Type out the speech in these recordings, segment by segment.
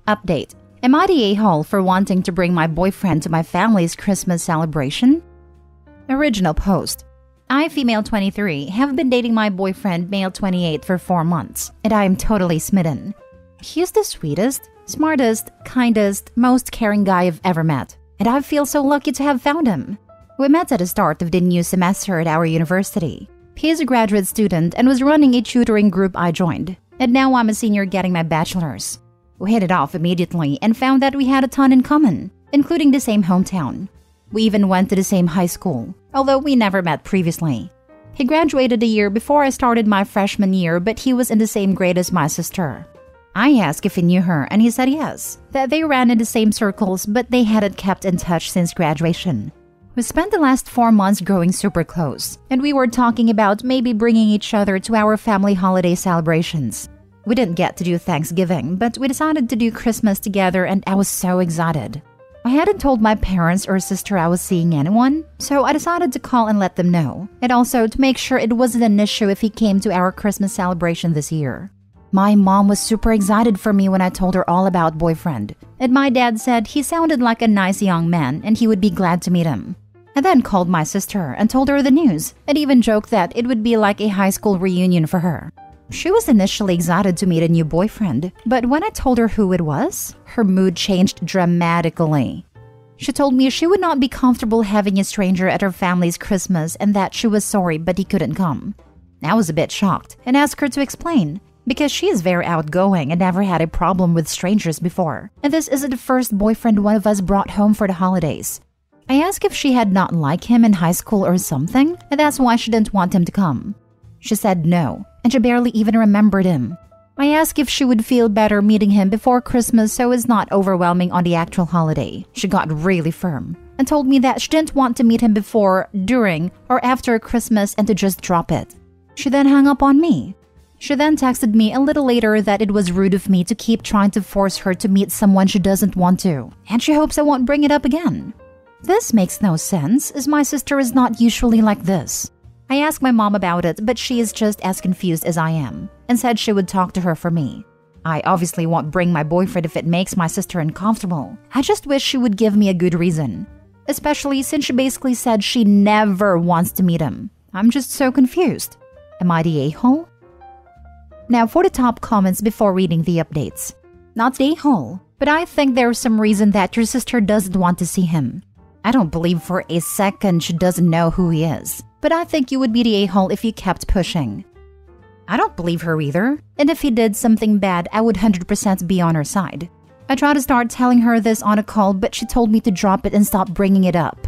Update. Am I the a-hole for wanting to bring my boyfriend to my family's Christmas celebration? Original post. I, female 23, have been dating my boyfriend, male 28, for 4 months, and I am totally smitten. He's the sweetest, smartest, kindest, most caring guy I've ever met, and I feel so lucky to have found him. We met at the start of the new semester at our university. He is a graduate student and was running a tutoring group I joined, and now I'm a senior getting my bachelor's. We hit it off immediately and found that we had a ton in common, including the same hometown. We even went to the same high school, although we never met previously. He graduated a year before I started my freshman year, but he was in the same grade as my sister. I asked if he knew her, and he said yes, that they ran in the same circles, but they hadn't kept in touch since graduation. We spent the last 4 months growing super close, and we were talking about maybe bringing each other to our family holiday celebrations. We didn't get to do Thanksgiving, but we decided to do Christmas together, and I was so excited. I hadn't told my parents or sister I was seeing anyone, so I decided to call and let them know, and also to make sure it wasn't an issue if he came to our Christmas celebration this year. My mom was super excited for me when I told her all about boyfriend, and my dad said he sounded like a nice young man and he would be glad to meet him. I then called my sister and told her the news, and even joked that it would be like a high school reunion for her. She was initially excited to meet a new boyfriend, but when I told her who it was, her mood changed dramatically. She told me she would not be comfortable having a stranger at her family's Christmas and that she was sorry but he couldn't come. I was a bit shocked and asked her to explain, because she is very outgoing and never had a problem with strangers before, and this isn't the first boyfriend one of us brought home for the holidays. I asked if she had not liked him in high school or something, and that's why she didn't want him to come. She said no, and she barely even remembered him. I asked if she would feel better meeting him before Christmas so it's not overwhelming on the actual holiday. She got really firm and told me that she didn't want to meet him before, during, or after Christmas and to just drop it. She then hung up on me. She then texted me a little later that it was rude of me to keep trying to force her to meet someone she doesn't want to, and she hopes I won't bring it up again. This makes no sense, as my sister is not usually like this. I asked my mom about it, but she is just as confused as I am, and said she would talk to her for me. I obviously won't bring my boyfriend if it makes my sister uncomfortable. I just wish she would give me a good reason, especially since she basically said she never wants to meet him. I'm just so confused. Am I the a-hole? Now for the top comments before reading the updates. Not the a-hole, but I think there's some reason that your sister doesn't want to see him. I don't believe for a second she doesn't know who he is, but I think you would be the a-hole if you kept pushing. I don't believe her either, and if he did something bad, I would 100% be on her side. I tried to start telling her this on a call, but she told me to drop it and stop bringing it up.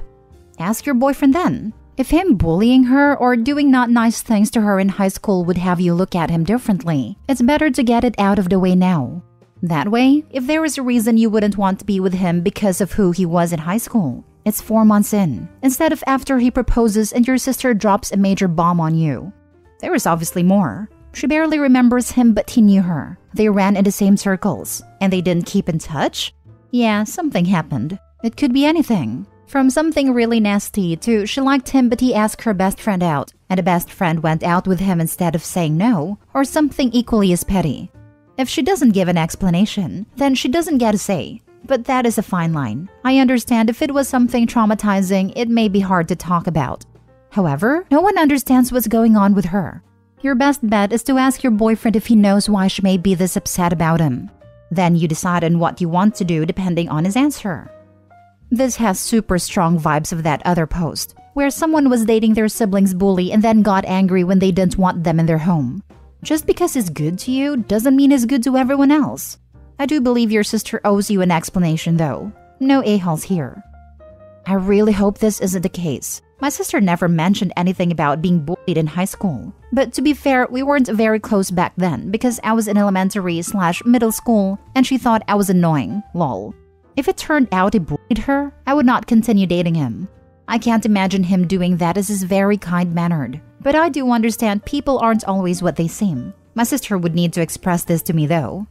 Ask your boyfriend then. If him bullying her or doing not nice things to her in high school would have you look at him differently, it's better to get it out of the way now. That way, if there is a reason you wouldn't want to be with him because of who he was in high school, it's 4 months in, instead of after he proposes and your sister drops a major bomb on you. There is obviously more. She barely remembers him, but he knew her. They ran in the same circles, and they didn't keep in touch? Yeah, something happened. It could be anything. From something really nasty to she liked him but he asked her best friend out, and the best friend went out with him instead of saying no, or something equally as petty. If she doesn't give an explanation, then she doesn't get a say. But that is a fine line. I understand if it was something traumatizing, it may be hard to talk about. However, no one understands what's going on with her. Your best bet is to ask your boyfriend if he knows why she may be this upset about him. Then you decide on what you want to do depending on his answer. This has super strong vibes of that other post, where someone was dating their sibling's bully and then got angry when they didn't want them in their home. Just because he's good to you doesn't mean he's good to everyone else. I do believe your sister owes you an explanation though. No a-holes here. I really hope this isn't the case. My sister never mentioned anything about being bullied in high school. But to be fair, we weren't very close back then because I was in elementary/middle school and she thought I was annoying, lol. If it turned out he bullied her, I would not continue dating him. I can't imagine him doing that as he's very kind-mannered. But I do understand people aren't always what they seem. My sister would need to express this to me though.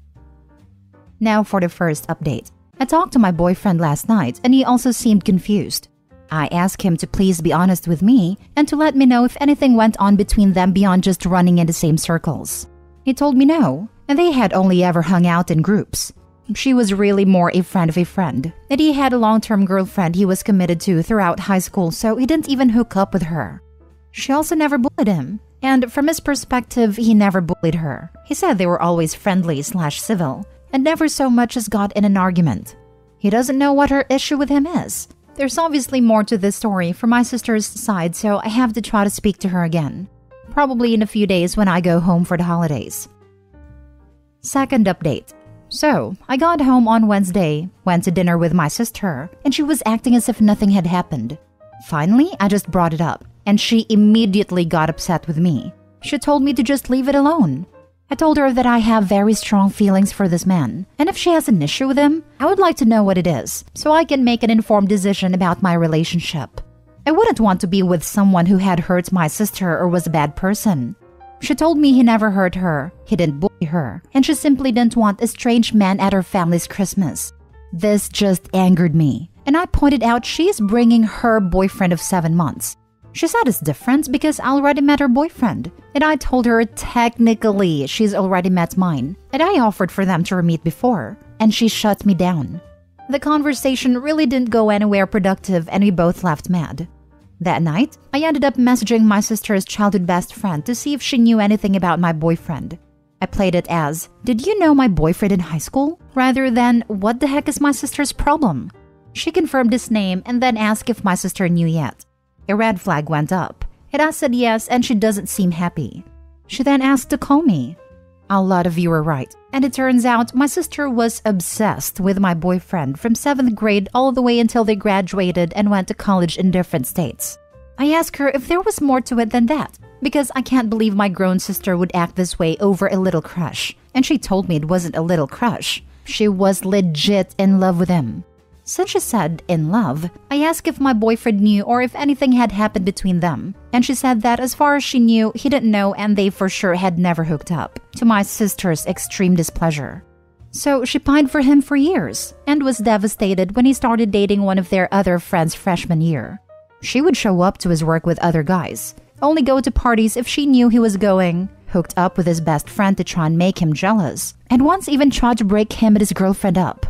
Now for the first update. I talked to my boyfriend last night and he also seemed confused. I asked him to please be honest with me and to let me know if anything went on between them beyond just running in the same circles. He told me no, and they had only ever hung out in groups. She was really more a friend of a friend, and he had a long-term girlfriend he was committed to throughout high school, so he didn't even hook up with her. She also never bullied him, and from his perspective, he never bullied her. He said they were always friendly/civil, and never so much as got in an argument. He doesn't know what her issue with him is. There's obviously more to this story from my sister's side, so I have to try to speak to her again. Probably in a few days when I go home for the holidays. Second update. So, I got home on Wednesday, went to dinner with my sister, and she was acting as if nothing had happened. Finally, I just brought it up, and she immediately got upset with me. She told me to just leave it alone. I told her that I have very strong feelings for this man, and if she has an issue with him, I would like to know what it is, so I can make an informed decision about my relationship. I wouldn't want to be with someone who had hurt my sister or was a bad person. She told me he never hurt her, he didn't bully her, and she simply didn't want a strange man at her family's Christmas. This just angered me, and I pointed out she's bringing her boyfriend of 7 months. She said it's different because I already met her boyfriend, and I told her technically she's already met mine, and I offered for them to meet before, and she shut me down. The conversation really didn't go anywhere productive, and we both left mad. That night, I ended up messaging my sister's childhood best friend to see if she knew anything about my boyfriend. I played it as, "Did you know my boyfriend in high school?" rather than, "What the heck is my sister's problem?" She confirmed his name and then asked if my sister knew yet. A red flag went up, and I said yes, and she doesn't seem happy. She then asked to call me. A lot of you were right, and it turns out my sister was obsessed with my boyfriend from 7th grade all the way until they graduated and went to college in different states. I asked her if there was more to it than that, because I can't believe my grown sister would act this way over a little crush, and she told me it wasn't a little crush. She was legit in love with him. Since she said in love, I asked if my boyfriend knew or if anything had happened between them, and she said that as far as she knew, he didn't know and they for sure had never hooked up, to my sister's extreme displeasure. So she pined for him for years, and was devastated when he started dating one of their other friends freshman year. She would show up to his work with other guys, only go to parties if she knew he was going, hooked up with his best friend to try and make him jealous, and once even tried to break him and his girlfriend up.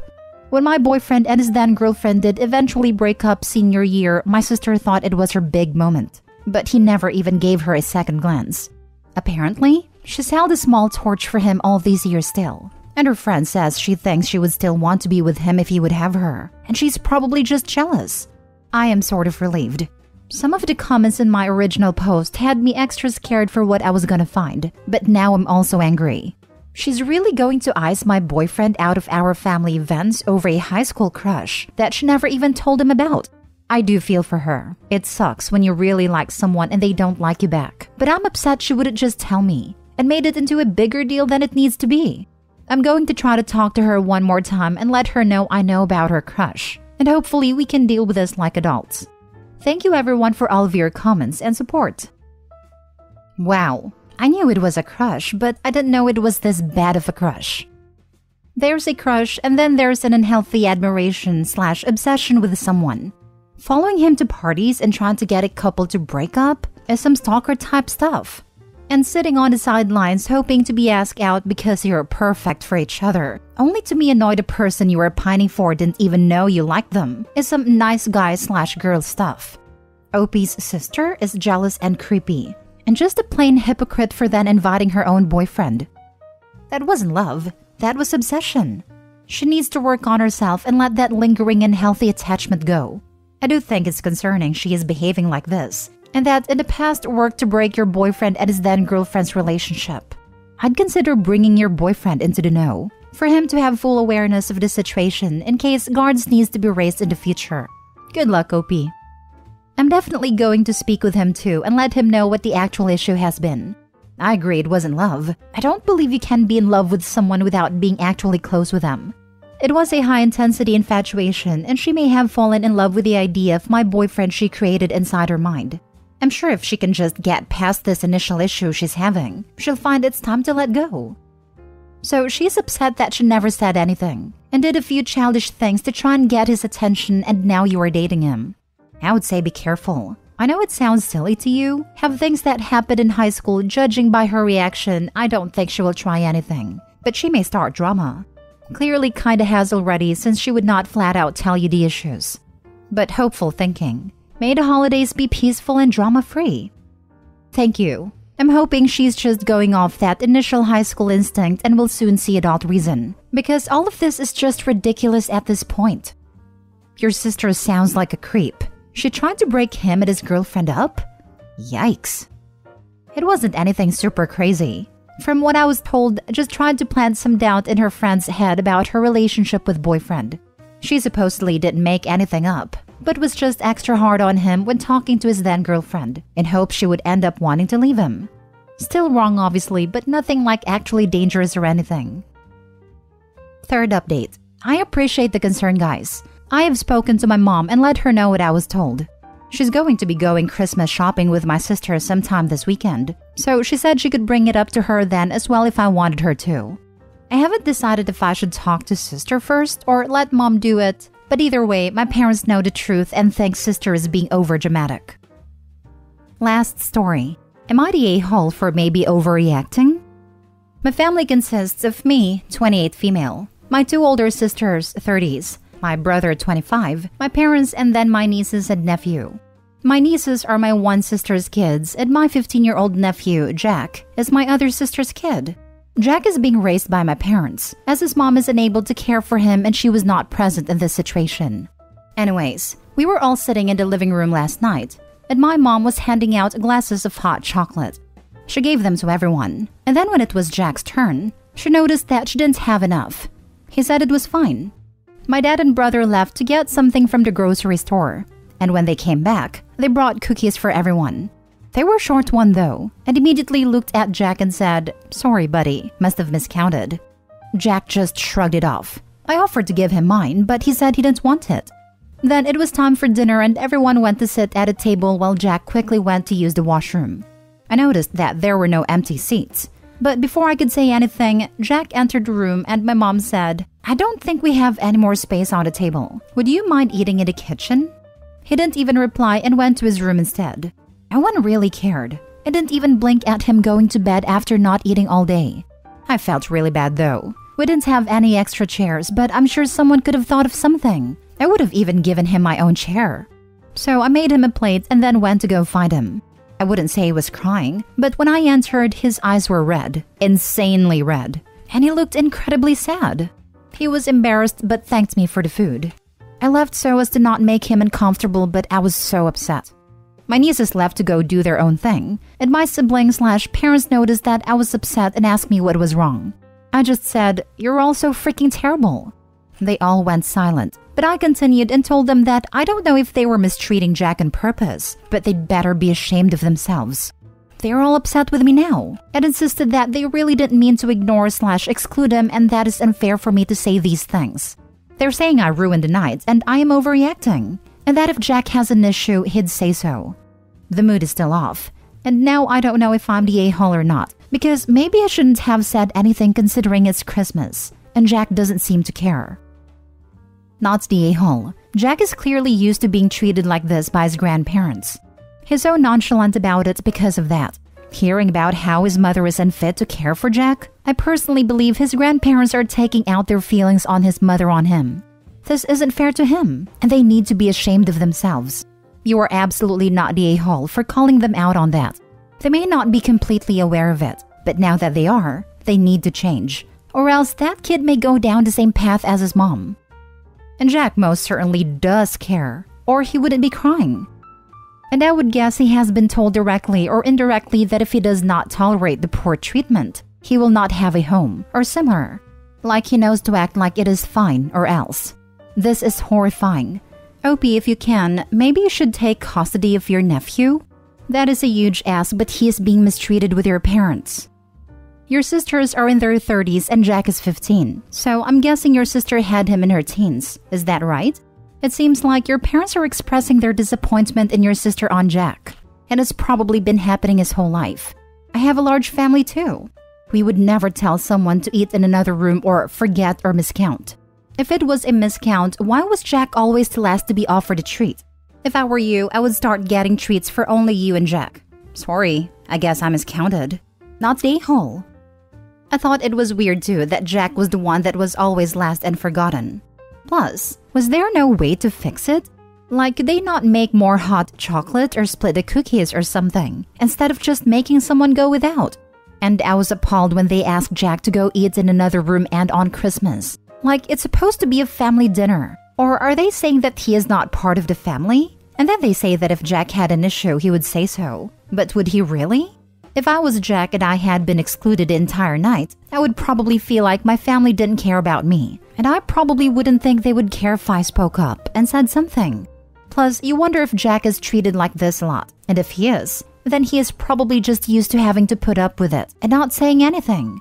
When my boyfriend and his then-girlfriend did eventually break up senior year, my sister thought it was her big moment, but he never even gave her a second glance. Apparently, she's held a small torch for him all these years still, and her friend says she thinks she would still want to be with him if he would have her, and she's probably just jealous. I am sort of relieved. Some of the comments in my original post had me extra scared for what I was gonna find, but now I'm also angry. She's really going to ice my boyfriend out of our family events over a high school crush that she never even told him about. I do feel for her. It sucks when you really like someone and they don't like you back. But I'm upset she wouldn't just tell me and made it into a bigger deal than it needs to be. I'm going to try to talk to her one more time and let her know I know about her crush. And hopefully we can deal with this like adults. Thank you everyone for all of your comments and support. Wow. I knew it was a crush, but I didn't know it was this bad of a crush. There's a crush, and then there's an unhealthy admiration/obsession with someone. Following him to parties and trying to get a couple to break up is some stalker-type stuff. And sitting on the sidelines hoping to be asked out because you're perfect for each other, only to be annoyed a person you were pining for didn't even know you liked them, is some nice guy/girl stuff. Opie's sister is jealous and creepy, and just a plain hypocrite for then inviting her own boyfriend. That wasn't love, that was obsession. She needs to work on herself and let that lingering and healthy attachment go. I do think it's concerning she is behaving like this, and that in the past worked to break your boyfriend and his then-girlfriend's relationship. I'd consider bringing your boyfriend into the know, for him to have full awareness of the situation in case guards needs to be raised in the future. Good luck, Opie. I'm definitely going to speak with him too and let him know what the actual issue has been. I agree it wasn't love. I don't believe you can be in love with someone without being actually close with them. It was a high-intensity infatuation, and she may have fallen in love with the idea of my boyfriend she created inside her mind. I'm sure if she can just get past this initial issue she's having, she'll find it's time to let go. So she's upset that she never said anything, and did a few childish things to try and get his attention, and now you are dating him. I would say be careful. I know it sounds silly to you, have things that happened in high school. Judging by her reaction, I don't think she will try anything, but she may start drama. Clearly kinda has already, since she would not flat out tell you the issues. But hopeful thinking. May the holidays be peaceful and drama-free. Thank you. I'm hoping she's just going off that initial high school instinct and will soon see adult reason. Because all of this is just ridiculous at this point. Your sister sounds like a creep. She tried to break him and his girlfriend up? Yikes. It wasn't anything super crazy. From what I was told, just tried to plant some doubt in her friend's head about her relationship with boyfriend. She supposedly didn't make anything up, but was just extra hard on him when talking to his then-girlfriend, in hopes she would end up wanting to leave him. Still wrong obviously, but nothing like actually dangerous or anything. Third update. I appreciate the concern, guys. I have spoken to my mom and let her know what I was told. She's going to be going Christmas shopping with my sister sometime this weekend, so she said she could bring it up to her then as well if I wanted her to. I haven't decided if I should talk to sister first or let mom do it, but either way, my parents know the truth and think sister is being overdramatic. Last story. Am I the a-hole for maybe overreacting? My family consists of me, 28 female, my 2 older sisters, 30s, my brother, 25, my parents, and then my nieces and nephew. My nieces are my one sister's kids, and my 15-year-old nephew, Jack, is my other sister's kid. Jack is being raised by my parents, as his mom is unable to care for him and she was not present in this situation. Anyways, we were all sitting in the living room last night, and my mom was handing out glasses of hot chocolate. She gave them to everyone, and then when it was Jack's turn, she noticed that she didn't have enough. He said it was fine. My dad and brother left to get something from the grocery store, and when they came back, they brought cookies for everyone. They were short one though, and immediately looked at Jack and said, "Sorry buddy, must have miscounted." Jack just shrugged it off. I offered to give him mine, but he said he didn't want it. Then it was time for dinner and everyone went to sit at a table while Jack quickly went to use the washroom. I noticed that there were no empty seats. But before I could say anything, Jack entered the room and my mom said, "I don't think we have any more space on the table. Would you mind eating in the kitchen?" He didn't even reply and went to his room instead. No one really cared. I didn't even blink at him going to bed after not eating all day. I felt really bad though. We didn't have any extra chairs, but I'm sure someone could have thought of something. I would have even given him my own chair. So I made him a plate and then went to go find him. I wouldn't say he was crying, but when I entered, his eyes were red, insanely red, and he looked incredibly sad. He was embarrassed but thanked me for the food. I left so as to not make him uncomfortable, but I was so upset. My nieces left to go do their own thing, and my siblings/parents noticed that I was upset and asked me what was wrong. I just said, "You're all so freaking terrible." They all went silent, but I continued and told them that I don't know if they were mistreating Jack on purpose, but they'd better be ashamed of themselves. They are all upset with me now, and insisted that they really didn't mean to ignore/exclude him and that is unfair for me to say these things. They're saying I ruined the night and I am overreacting, and that if Jack has an issue, he'd say so. The mood is still off, and now I don't know if I'm the a-hole or not, because maybe I shouldn't have said anything considering it's Christmas, and Jack doesn't seem to care. Not the a-hole. Jack is clearly used to being treated like this by his grandparents. He's so nonchalant about it because of that. Hearing about how his mother is unfit to care for Jack, I personally believe his grandparents are taking out their feelings on his mother on him. This isn't fair to him, and they need to be ashamed of themselves. You are absolutely not the a-hole for calling them out on that. They may not be completely aware of it, but now that they are, they need to change, or else that kid may go down the same path as his mom. And Jack most certainly does care, or he wouldn't be crying. And I would guess he has been told directly or indirectly that if he does not tolerate the poor treatment, he will not have a home, or similar. Like he knows to act like it is fine or else. This is horrifying. OP, if you can, maybe you should take custody of your nephew? That is a huge ask, but he is being mistreated with your parents. Your sisters are in their 30s and Jack is 15, so I'm guessing your sister had him in her teens. Is that right? It seems like your parents are expressing their disappointment in your sister on Jack, and it's probably been happening his whole life. I have a large family too. We would never tell someone to eat in another room or forget or miscount. If it was a miscount, why was Jack always the last to be offered a treat? If I were you, I would start getting treats for only you and Jack. Sorry, I guess I miscounted. Not the a-hole. I thought it was weird too that Jack was the one that was always last and forgotten. Plus, was there no way to fix it? Like, could they not make more hot chocolate or split the cookies or something, instead of just making someone go without? And I was appalled when they asked Jack to go eat in another room and on Christmas. Like, it's supposed to be a family dinner. Or are they saying that he is not part of the family? And then they say that if Jack had an issue, he would say so. But would he really? If I was Jack and I had been excluded the entire night, I would probably feel like my family didn't care about me. And I probably wouldn't think they would care if I spoke up and said something. Plus, you wonder if Jack is treated like this a lot. And if he is, then he is probably just used to having to put up with it and not saying anything.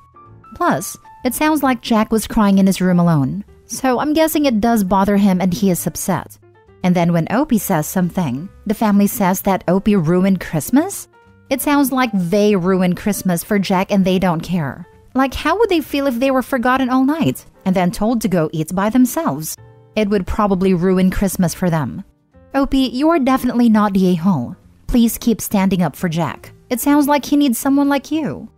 Plus, it sounds like Jack was crying in his room alone. So I'm guessing it does bother him and he is upset. And then when Opie says something, the family says that Opie ruined Christmas? It sounds like they ruined Christmas for Jack and they don't care. Like, how would they feel if they were forgotten all night and then told to go eat by themselves? It would probably ruin Christmas for them. Opie, you are definitely not the a-hole. Please keep standing up for Jack. It sounds like he needs someone like you.